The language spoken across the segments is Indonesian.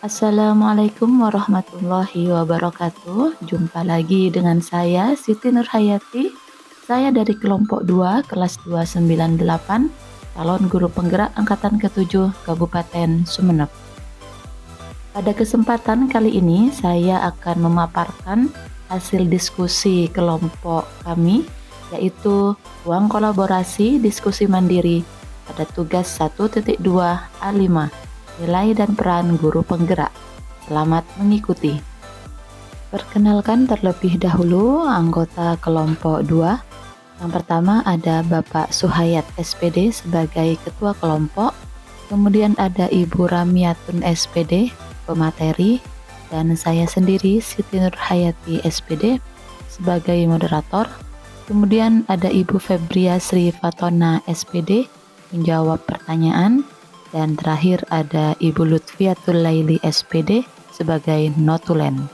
Assalamualaikum warahmatullahi wabarakatuh. Jumpa lagi dengan saya Siti Nurhayati. Saya dari kelompok 2 kelas 298, calon guru penggerak angkatan ke-7 Kabupaten Sumeneb. Pada kesempatan kali ini saya akan memaparkan hasil diskusi kelompok kami, yaitu ruang kolaborasi diskusi mandiri pada tugas 1.2 A5, nilai dan peran guru penggerak. Selamat mengikuti. Perkenalkan terlebih dahulu anggota kelompok 2. Yang pertama ada Bapak Suhayat SPD sebagai ketua kelompok, kemudian ada Ibu Ramiatun SPD pemateri, dan saya sendiri Siti Nurhayati SPD sebagai moderator. Kemudian ada Ibu Febria Sri Fatona SPD menjawab pertanyaan, dan terakhir ada Ibu Lutfiatul Laili SPD sebagai notulen.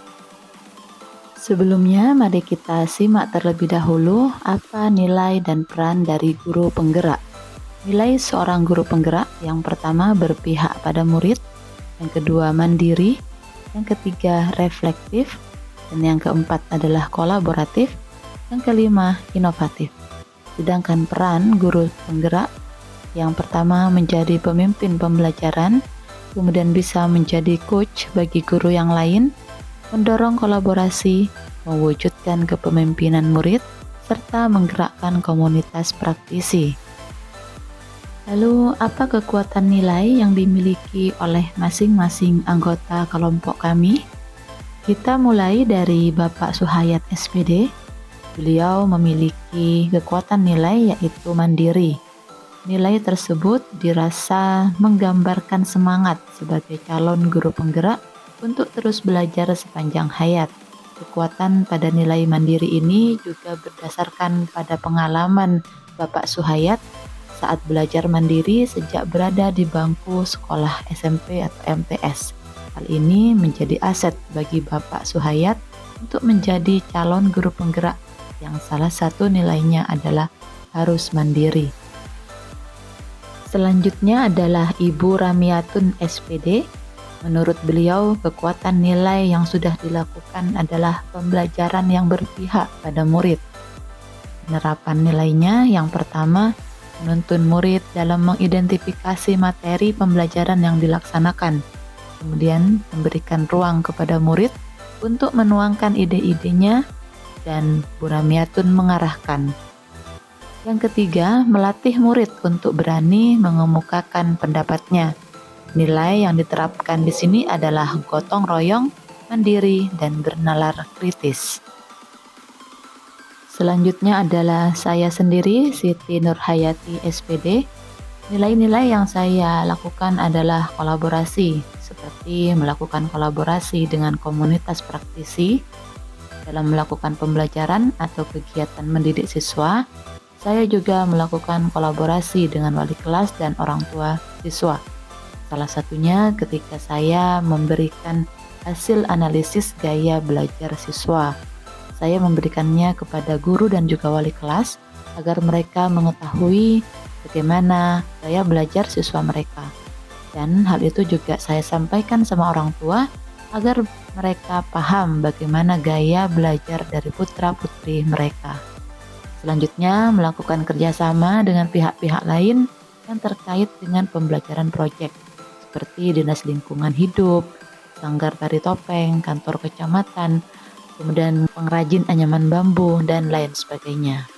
Sebelumnya mari kita simak terlebih dahulu apa nilai dan peran dari guru penggerak. Nilai seorang guru penggerak: yang pertama berpihak pada murid, yang kedua mandiri, yang ketiga reflektif, dan yang keempat adalah kolaboratif, yang kelima inovatif. Sedangkan peran guru penggerak: yang pertama menjadi pemimpin pembelajaran, kemudian bisa menjadi coach bagi guru yang lain, mendorong kolaborasi, mewujudkan kepemimpinan murid, serta menggerakkan komunitas praktisi. Lalu, apa kekuatan nilai yang dimiliki oleh masing-masing anggota kelompok kami? Kita mulai dari Bapak Suhayat SPD. Beliau memiliki kekuatan nilai yaitu mandiri. Nilai tersebut dirasa menggambarkan semangat sebagai calon guru penggerak untuk terus belajar sepanjang hayat. Kekuatan pada nilai mandiri ini juga berdasarkan pada pengalaman Bapak Suhayat saat belajar mandiri sejak berada di bangku sekolah SMP atau MTS. Hal ini menjadi aset bagi Bapak Suhayat untuk menjadi calon guru penggerak yang salah satu nilainya adalah harus mandiri. Selanjutnya adalah Ibu Ramiatun SPD. Menurut beliau, kekuatan nilai yang sudah dilakukan adalah pembelajaran yang berpihak pada murid. Penerapan nilainya: yang pertama, menuntun murid dalam mengidentifikasi materi pembelajaran yang dilaksanakan, kemudian memberikan ruang kepada murid untuk menuangkan ide-idenya, dan Bu Ramiatun mengarahkan. Yang ketiga, melatih murid untuk berani mengemukakan pendapatnya. Nilai yang diterapkan di sini adalah gotong royong, mandiri, dan bernalar kritis. Selanjutnya adalah saya sendiri, Siti Nurhayati SPD. Nilai-nilai yang saya lakukan adalah kolaborasi, seperti melakukan kolaborasi dengan komunitas praktisi dalam melakukan pembelajaran atau kegiatan mendidik siswa. Saya juga melakukan kolaborasi dengan wali kelas dan orang tua siswa. Salah satunya ketika saya memberikan hasil analisis gaya belajar siswa. Saya memberikannya kepada guru dan juga wali kelas agar mereka mengetahui bagaimana gaya belajar siswa mereka. Dan hal itu juga saya sampaikan sama orang tua agar mereka paham bagaimana gaya belajar dari putra-putri mereka. Selanjutnya, melakukan kerjasama dengan pihak-pihak lain yang terkait dengan pembelajaran proyek, seperti Dinas Lingkungan Hidup, Sanggar Tari Topeng, kantor kecamatan, kemudian pengrajin anyaman bambu, dan lain sebagainya.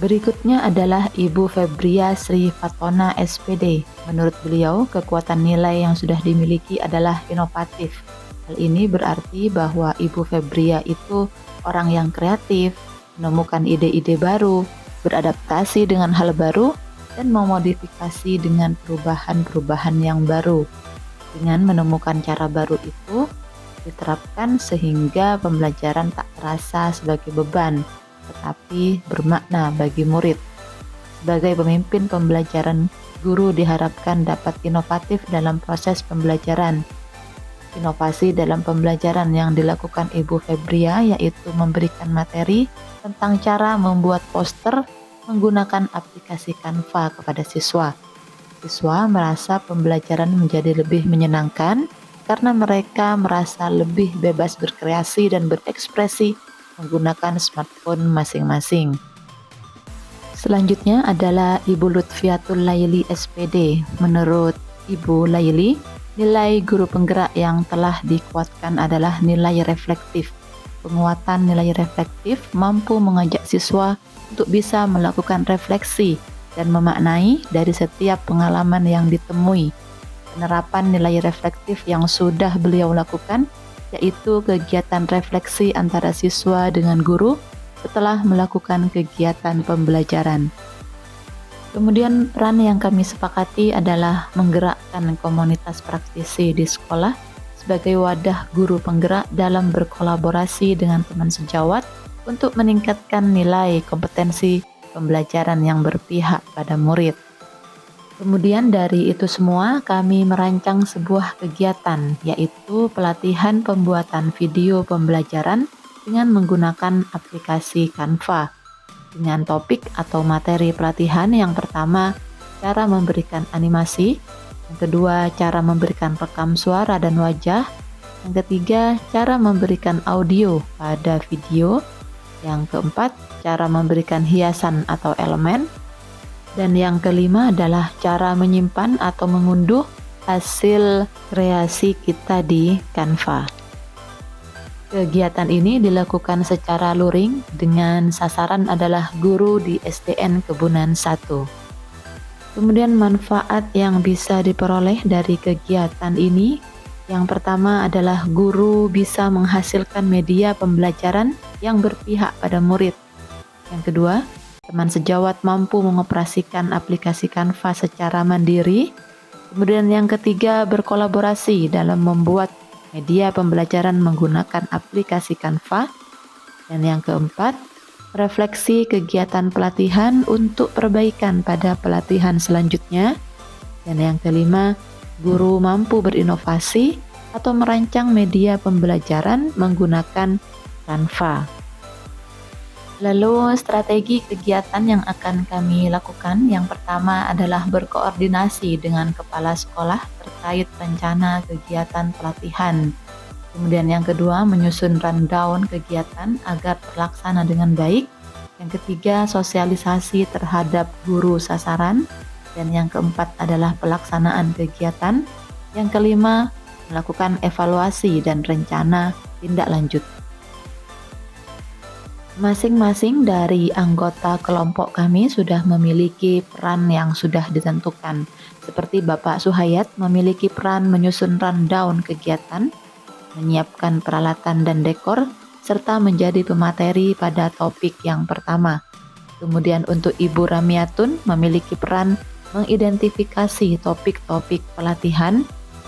Berikutnya adalah Ibu Febria Sri Fatona SPD. Menurut beliau, kekuatan nilai yang sudah dimiliki adalah inovatif. Hal ini berarti bahwa Ibu Febria itu orang yang kreatif, menemukan ide-ide baru, beradaptasi dengan hal baru, dan memodifikasi dengan perubahan-perubahan yang baru. Dengan menemukan cara baru itu diterapkan sehingga pembelajaran tak terasa sebagai beban, tetapi bermakna bagi murid. Sebagai pemimpin pembelajaran, guru diharapkan dapat inovatif dalam proses pembelajaran. Inovasi dalam pembelajaran yang dilakukan Ibu Febria yaitu memberikan materi tentang cara membuat poster menggunakan aplikasi Canva kepada siswa. siswa merasa pembelajaran menjadi lebih menyenangkan karena mereka merasa lebih bebas berkreasi dan berekspresi menggunakan smartphone masing-masing. Selanjutnya adalah Ibu Lutfiatul Laili SPD. Menurut Ibu Laili, nilai guru penggerak yang telah dikuatkan adalah nilai reflektif. Penguatan nilai reflektif mampu mengajak siswa untuk bisa melakukan refleksi dan memaknai dari setiap pengalaman yang ditemui. Penerapan nilai reflektif yang sudah beliau lakukan yaitu kegiatan refleksi antara siswa dengan guru setelah melakukan kegiatan pembelajaran. Kemudian peran yang kami sepakati adalah menggerakkan komunitas praktisi di sekolah sebagai wadah guru penggerak dalam berkolaborasi dengan teman sejawat untuk meningkatkan nilai kompetensi pembelajaran yang berpihak pada murid. Kemudian dari itu semua kami merancang sebuah kegiatan yaitu pelatihan pembuatan video pembelajaran dengan menggunakan aplikasi Canva dengan topik atau materi pelatihan yang pertama cara memberikan animasi, yang kedua cara memberikan rekam suara dan wajah, yang ketiga cara memberikan audio pada video, yang keempat cara memberikan hiasan atau elemen, dan yang kelima adalah cara menyimpan atau mengunduh hasil kreasi kita di Canva. Kegiatan ini dilakukan secara luring dengan sasaran adalah guru di SDN Kebunan 1. Kemudian manfaat yang bisa diperoleh dari kegiatan ini, yang pertama adalah guru bisa menghasilkan media pembelajaran yang berpihak pada murid. Yang kedua, teman sejawat mampu mengoperasikan aplikasi Canva secara mandiri. Kemudian yang ketiga, berkolaborasi dalam membuat media pembelajaran menggunakan aplikasi Canva. Dan yang keempat, refleksi kegiatan pelatihan untuk perbaikan pada pelatihan selanjutnya. Dan yang kelima, guru mampu berinovasi atau merancang media pembelajaran menggunakan Canva. Lalu strategi kegiatan yang akan kami lakukan, yang pertama adalah berkoordinasi dengan kepala sekolah terkait rencana kegiatan pelatihan. Kemudian yang kedua, menyusun rundown kegiatan agar terlaksana dengan baik. Yang ketiga, sosialisasi terhadap guru sasaran. Dan yang keempat adalah pelaksanaan kegiatan. Yang kelima, melakukan evaluasi dan rencana tindak lanjut. Masing-masing dari anggota kelompok kami sudah memiliki peran yang sudah ditentukan. Seperti Bapak Suhayat memiliki peran menyusun rundown kegiatan, menyiapkan peralatan dan dekor, serta menjadi pemateri pada topik yang pertama. Kemudian untuk Ibu Ramiatun memiliki peran mengidentifikasi topik-topik pelatihan,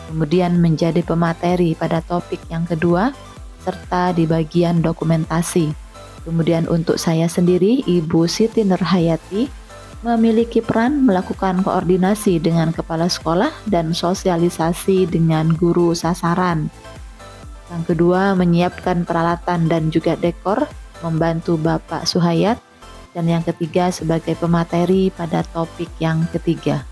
kemudian menjadi pemateri pada topik yang kedua, serta di bagian dokumentasi. Kemudian untuk saya sendiri, Ibu Siti Nurhayati, memiliki peran melakukan koordinasi dengan kepala sekolah dan sosialisasi dengan guru sasaran. Yang kedua, menyiapkan peralatan dan juga dekor, membantu Bapak Suhayat. Dan yang ketiga, sebagai pemateri pada topik yang ketiga.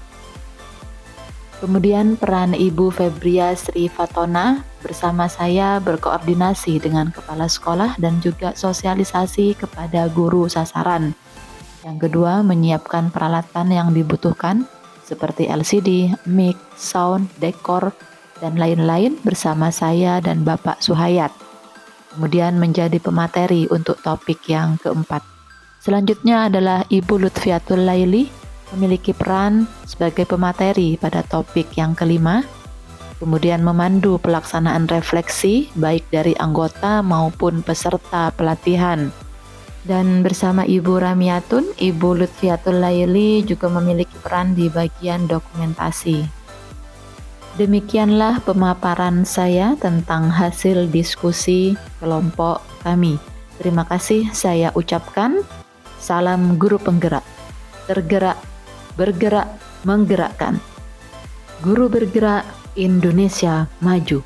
Kemudian peran Ibu Febria Sri Fatona bersama saya berkoordinasi dengan kepala sekolah dan juga sosialisasi kepada guru sasaran. Yang kedua, menyiapkan peralatan yang dibutuhkan seperti LCD, mic, sound, dekor, dan lain-lain bersama saya dan Bapak Suhayat. Kemudian menjadi pemateri untuk topik yang keempat. Selanjutnya adalah Ibu Lutfiatul Laili memiliki peran sebagai pemateri pada topik yang kelima, kemudian memandu pelaksanaan refleksi baik dari anggota maupun peserta pelatihan. Dan bersama Ibu Ramiatun, Ibu Lutfiatul Laili juga memiliki peran di bagian dokumentasi. Demikianlah pemaparan saya tentang hasil diskusi kelompok kami. Terima kasih saya ucapkan. Salam guru penggerak. Tergerak, bergerak, menggerakkan. Guru bergerak, Indonesia maju.